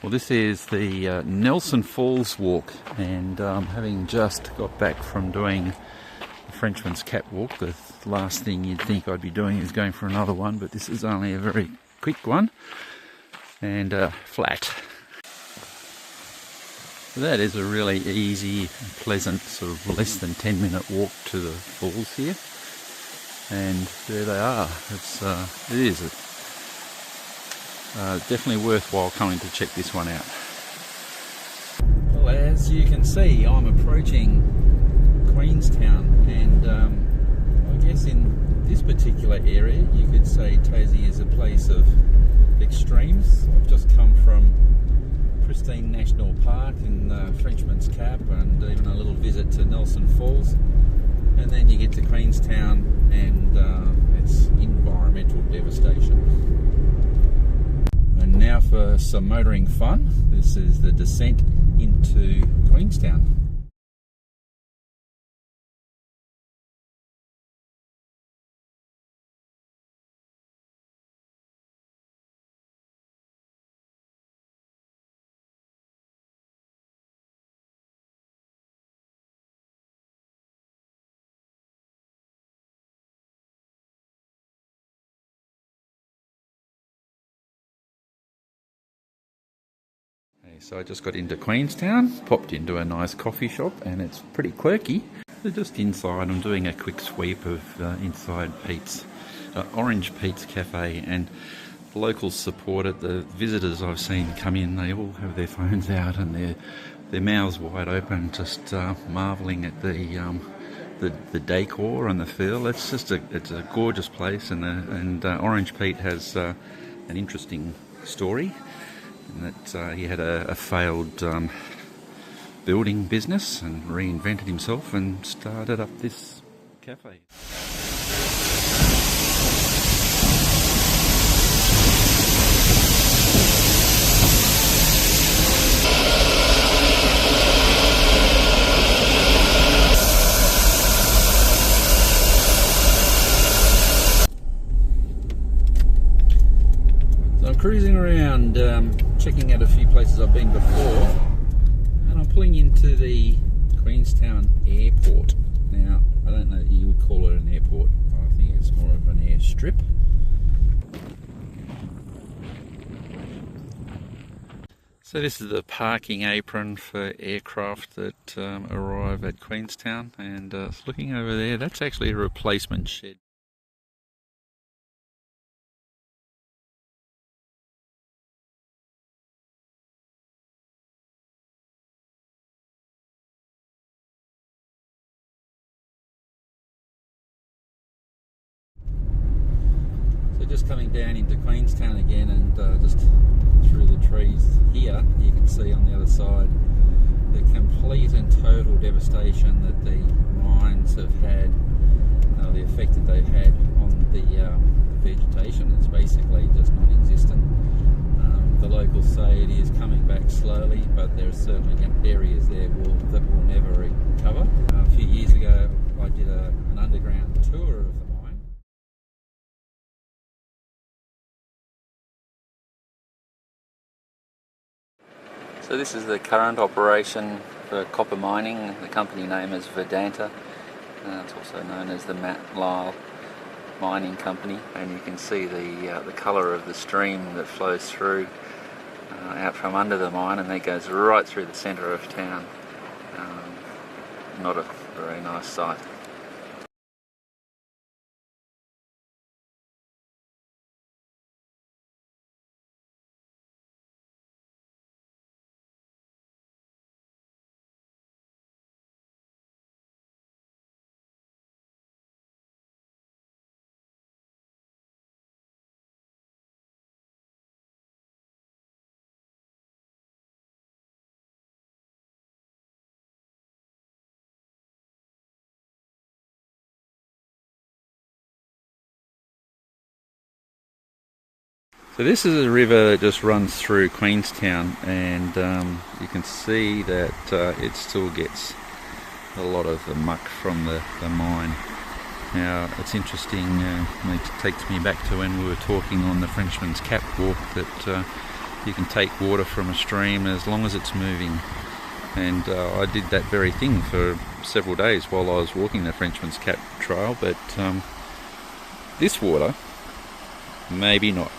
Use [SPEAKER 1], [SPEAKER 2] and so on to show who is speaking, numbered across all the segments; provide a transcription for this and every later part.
[SPEAKER 1] Well, this is the Nelson Falls walk, and having just got back from doing the Frenchman's catwalk, the last thing you'd think I'd be doing is going for another one, but this is only a very quick one and flat. So that is a really easy, pleasant, sort of less than 10-minute walk to the falls here, and there they are. It is definitely worthwhile coming to check this one out. Well, as you can see, I'm approaching Queenstown, and I guess in this particular area you could say Tassie is a place of extremes. I've just come from pristine National Park in Frenchman's Cap, and even a little visit to Nelson Falls, and then you get to Queenstown and it's environmental devastation. And now for some motoring fun. This is the descent into Queenstown. So I just got into Queenstown, popped into a nice coffee shop, and it's pretty quirky. They're just inside. I'm doing a quick sweep of inside Pete's, Orange Pete's Cafe, and the locals support it. The visitors I've seen come in, they all have their phones out and their mouths wide open, just marvelling at the decor and the feel. It's a gorgeous place, and Orange Pete has an interesting story. And that he had a failed building business and reinvented himself and started up this cafe. So I'm cruising around, checking out a few places I've been before, and I'm pulling into the Queenstown airport. Now, I don't know, you would call it an airport. I think it's more of an airstrip. So this is the parking apron for aircraft that arrive at Queenstown, and looking over there, that's actually a replacement shed. Just coming down into Queenstown again, and just through the trees here, you can see on the other side the complete and total devastation that the mines have had, the effect that they've had on the vegetation. It's basically just non-existent. The locals say it is coming back slowly, but there are certainly areas there that will never recover. A few years ago I did an underground tour of the mine. So this is the current operation for copper mining. The company name is Vedanta. It's also known as the Mt Lyell mining company, and you can see the colour of the stream that flows through out from under the mine, and that goes right through the centre of town. Not a very nice sight. So this is a river that just runs through Queenstown, and you can see that it still gets a lot of the muck from the mine. Now it's interesting, it takes me back to when we were talking on the Frenchman's catwalk that You can take water from a stream as long as it's moving. And I did that very thing for several days while I was walking the Frenchman's Cap Trail, but this water, maybe not.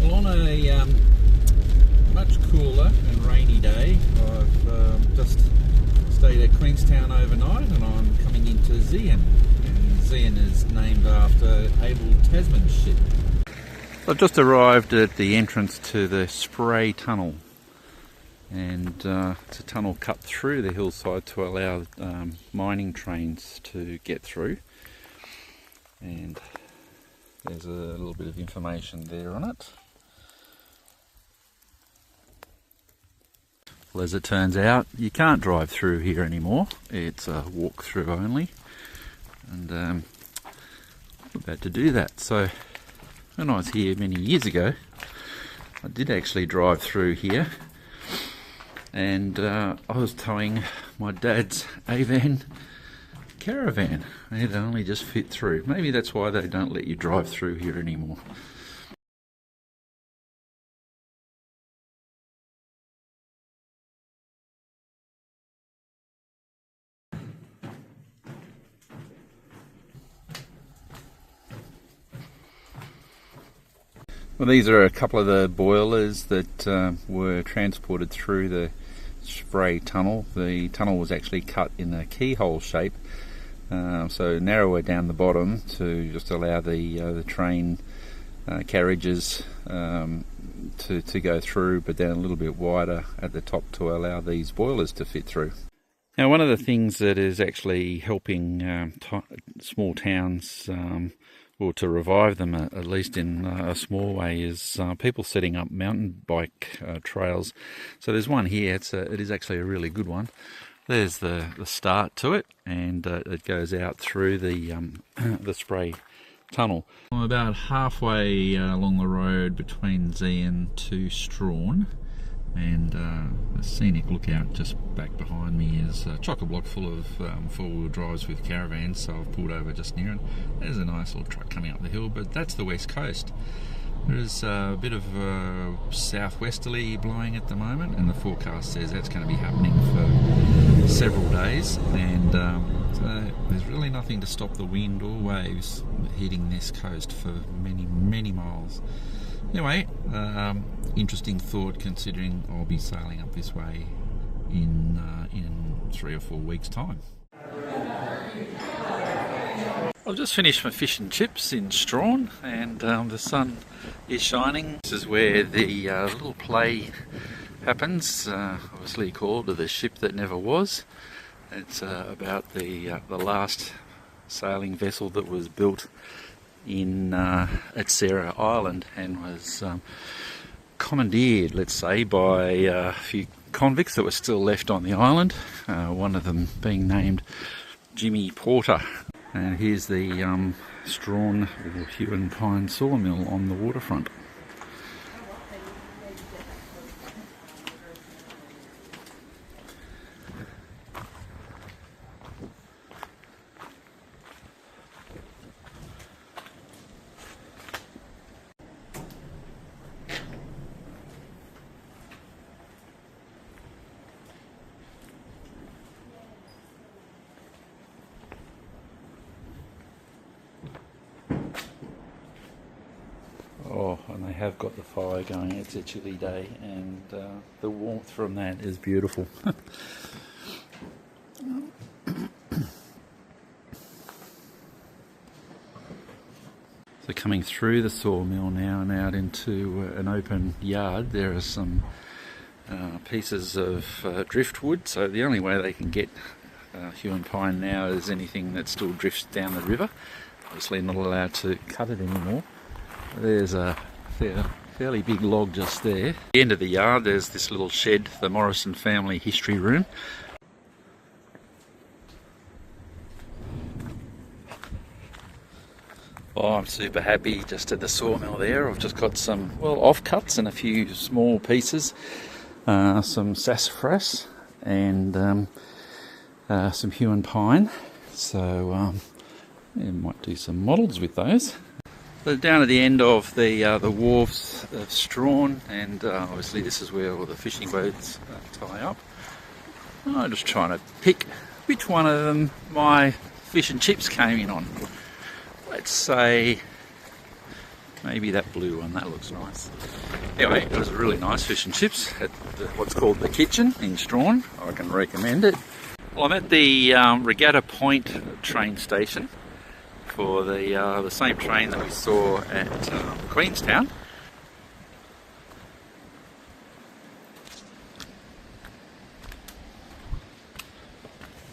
[SPEAKER 1] Well, on a much cooler and rainy day, I've just stayed at Queenstown overnight and I'm coming into Zeehan. And Zeehan is named after Abel Tasman's ship. I've just arrived at the entrance to the Spray Tunnel, and it's a tunnel cut through the hillside to allow mining trains to get through, and there's a little bit of information there on it. Well, as it turns out, you can't drive through here anymore. It's a walk through only, and I'm about to do that. So when I was here many years ago, I did actually drive through here, and I was towing my dad's Avan caravan. It only just fit through. Maybe that's why they don't let you drive through here anymore. Well, these are a couple of the boilers that were transported through the Spray Tunnel. The tunnel was actually cut in a keyhole shape, so narrower down the bottom to just allow the train carriages to go through, but then a little bit wider at the top to allow these boilers to fit through. Now, one of the things that is actually helping small towns, or to revive them at least in a small way, is people setting up mountain bike trails. So there's one here. It is actually a really good one. There's the start to it, and it goes out through the Spray Tunnel. I'm about halfway along the road between Zeehan to Strahan, and the scenic lookout just back behind me is chock-a-block full of four-wheel drives with caravans, so I've pulled over just near it. There's a nice little truck coming up the hill, but that's the west coast. There's a bit of southwesterly blowing at the moment, and the forecast says that's going to be happening for several days, and so there's really nothing to stop the wind or waves hitting this coast for many, many miles. Anyway, interesting thought considering I'll be sailing up this way in 3 or 4 weeks' time. I've just finished my fish and chips in Strahan, and the sun is shining. This is where the little play happens, obviously called The Ship That Never Was. It's about the last sailing vessel that was built at Sarah Island, and was commandeered, let's say, by a few convicts that were still left on the island, one of them being named Jimmy Porter. And here's the Strahan or Hewen Pine sawmill on the waterfront. Oh, and they have got the fire going. It's a chilly day, and the warmth from that is beautiful. So coming through the sawmill now and out into an open yard, there are some pieces of driftwood. So the only way they can get Hewen pine now is anything that still drifts down the river. Obviously not allowed to cut it anymore. There's a fairly big log just there. At the end of the yard there's this little shed, the Morrison family history room. Oh, I'm super happy just at the sawmill there. I've just got some, well, offcuts and a few small pieces, some sassafras and some Hewen pine. So I might do some models with those. So down at the end of the wharves of Strahan, and obviously this is where all the fishing boats tie up. I'm just trying to pick which one of them my fish and chips came in on. Let's say maybe that blue one, that looks nice. Anyway, it was a really nice fish and chips at what's called the Kitchen in Strahan. I can recommend it. Well, I'm at the Regatta Point train station for the same train that we saw at Queenstown.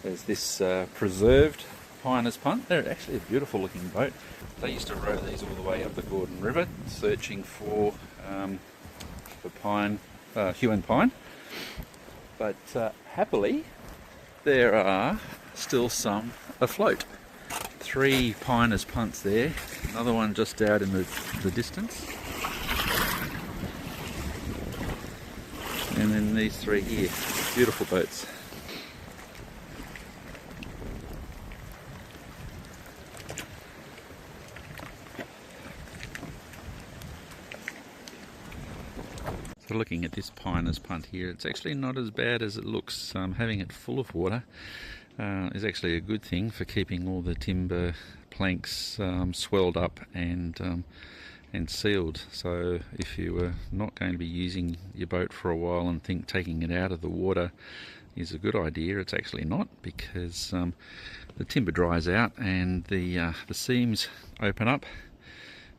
[SPEAKER 1] There's this preserved Piners punt. They're actually a beautiful looking boat. They used to row these all the way up the Gordon River searching for pine, hue and pine. But happily there are still some afloat. 3 Piners punts there, another one just out in the distance. And then these 3 here, beautiful boats. So looking at this Piners punt here, it's actually not as bad as it looks. Having it full of water is actually a good thing for keeping all the timber planks swelled up and sealed. So if you were not going to be using your boat for a while and think taking it out of the water is a good idea, it's actually not, because the timber dries out and the seams open up,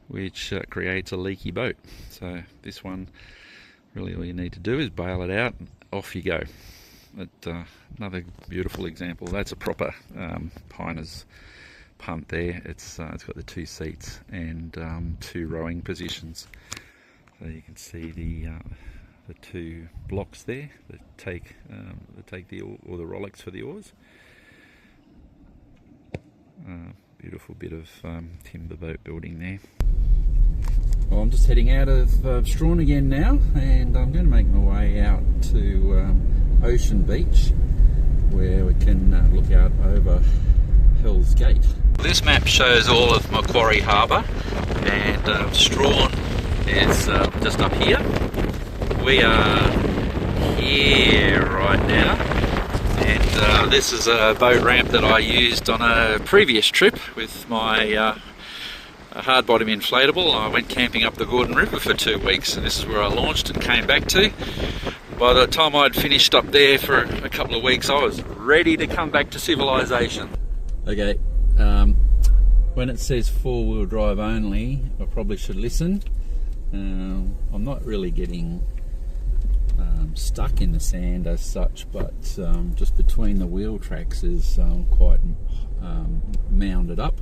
[SPEAKER 1] which creates a leaky boat. So this one, really all you need to do is bail it out and off you go. But another beautiful example. That's a proper Piners punt there. It's got the 2 seats and 2 rowing positions. So you can see the 2 blocks there that take the rowlocks for the oars. Beautiful bit of timber boat building there. Well, I'm just heading out of Strahan again now, and I'm going to make my way out to Ocean Beach, where we can look out over Hell's Gate. This map shows all of Macquarie Harbour, and Strahan is just up here. We are here right now, and this is a boat ramp that I used on a previous trip with my hard bottom inflatable. I went camping up the Gordon River for 2 weeks, and this is where I launched and came back to. By the time I'd finished up there for a couple of weeks, I was ready to come back to civilization. Okay, when it says 4-wheel drive only, I probably should listen. I'm not really getting stuck in the sand as such, but just between the wheel tracks is quite mounded up.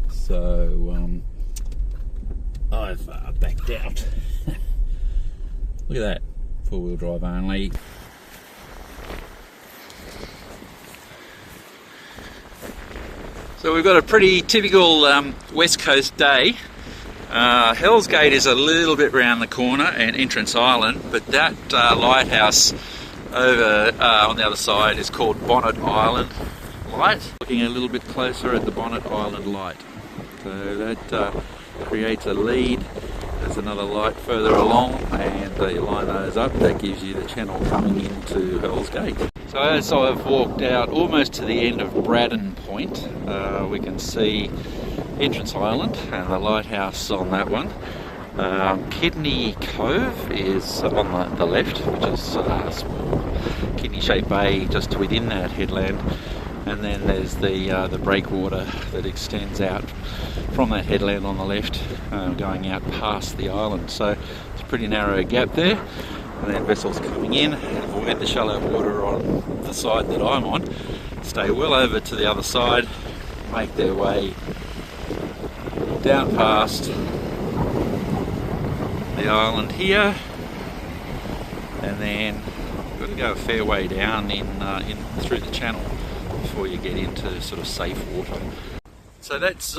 [SPEAKER 1] So I've backed out. Look at that, 4-wheel drive only. So we've got a pretty typical West Coast day. Hell's Gate is a little bit round the corner and Entrance Island, but that lighthouse over on the other side is called Bonnet Island Light. Looking a little bit closer at the Bonnet Island Light. So that creates a lead. There's another light further along, and you line those up, that gives you the channel coming into Hell's Gate. So as I've walked out almost to the end of Braddon Point, we can see Entrance Island and the lighthouse on that one. Kidney Cove is on the left, which is a small kidney-shaped bay just within that headland. And then there's the breakwater that extends out from that headland on the left, going out past the island. So it's a pretty narrow gap there, and then vessels coming in and avoid the shallow water on the side that I'm on, stay well over to the other side, make their way down past the island here, and then you've got to go a fair way down in through the channel before you get into sort of safe water. So that's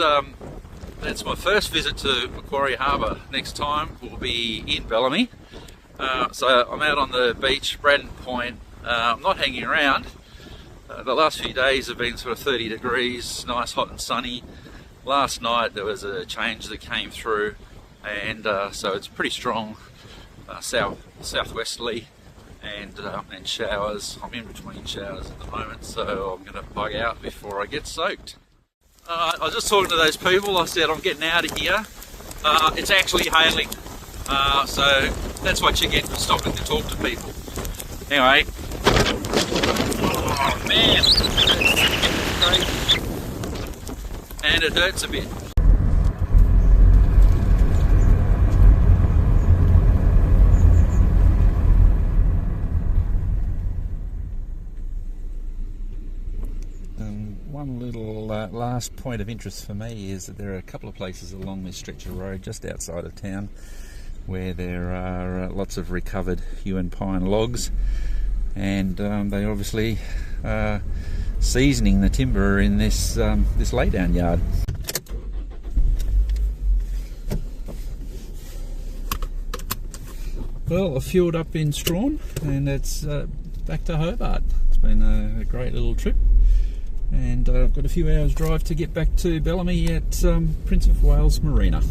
[SPEAKER 1] my first visit to Macquarie Harbour. Next time will be in Bellamy. So I'm out on the beach, Braddon Point. I'm not hanging around. The last few days have been sort of 30 degrees, nice, hot and sunny. last night there was a change that came through, and so it's pretty strong southwesterly, and showers. I'm in between showers at the moment, so I'm going to bug out before I get soaked. I was just talking to those people. I said I'm getting out of here. It's actually hailing, so that's what you get for stopping to talk to people. Anyway, oh man, it's crazy, and it hurts a bit. One little last point of interest for me is that there are a couple of places along this stretch of road just outside of town where there are lots of recovered yew and pine logs, and they obviously are seasoning the timber in this this laydown yard. Well, I fueled up in Strahan, and it's back to Hobart. It's been a great little trip. And I've got a few hours drive to get back to Bellamy at Prince of Wales Marina.